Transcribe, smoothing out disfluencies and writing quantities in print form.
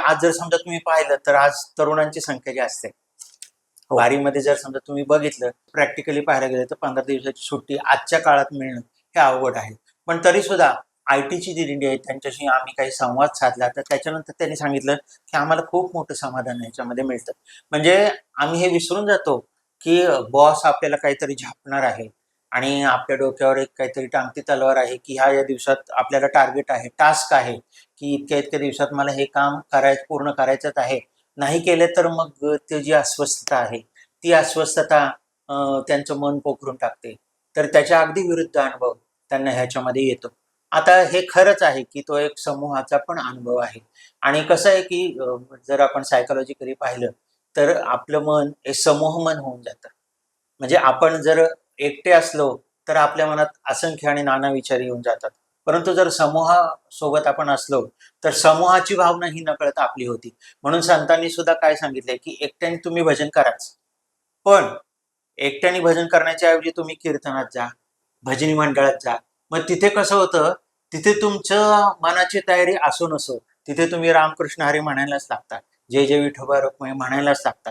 आज जर समजा तुम्ही पाहिलं तर आज तरुणांची संख्या जास्त आहे. हो. वारीमध्ये जर समजा तुम्ही बघितलं, प्रॅक्टिकली पाहायला गेलं तर 15 दिवसाची सुट्टी आजच्या काळात मिळणं हे अवघड आहे. पण तरी सुद्धा IT ची जी दिंडी आहे त्यांच्याशी आम्ही काही संवाद साधला, तर त्याच्यानंतर त्यांनी सांगितलं की आम्हाला खूप मोठं समाधान याच्यामध्ये मिळतं. म्हणजे आम्ही हे विसरून जातो की बॉस आपल्याला काहीतरी झापणार आहे आणि आपल्या डोक्यावर एक काहीतरी टांगती तलवार आहे की ह्या दिवसात आपल्याला टार्गेट आहे, टास्क आहे की इतक्या इतक्या दिवसात मला हे काम पूर्ण करायचंच आहे. नाही केले तर मग ते जी अस्वस्थता आहे, ती अस्वस्थता त्यांचं मन पोखरून टाकते. तर त्याच्या अगदी विरुद्ध अनुभव त्यांना ह्याच्यामध्ये येतो. आता हे खरंच आहे की तो एक समूहाचा पण अनुभव आहे आणि कसं आहे की जर आपण सायकॉलॉजिकली पाहिलं तर आपलं मन हे समूह मन होऊन जातं. म्हणजे आपण जर एकटे असलो तर आपल्या मनात असंख्य आणि नाना विचार येऊन जातात. परंतु जर समूहासोबत आपण असलो तर समूहाची भावना ही नकळत आपली होती. म्हणून संतांनी सुद्धा काय सांगितलंय की एकट्याने तुम्ही भजन कराच. पण एकट्याने भजन करण्याच्या ऐवजी तुम्ही कीर्तनात जा, भजनी मंडळात जा. मग तिथे कसं होतं, तिथे तुमचं मनाची तयारी असो नसो, तिथे तुम्ही रामकृष्ण हरी म्हणायलाच लागतात. जय जय विठोबा रुक्मिणी म्हणायलाच लागतात.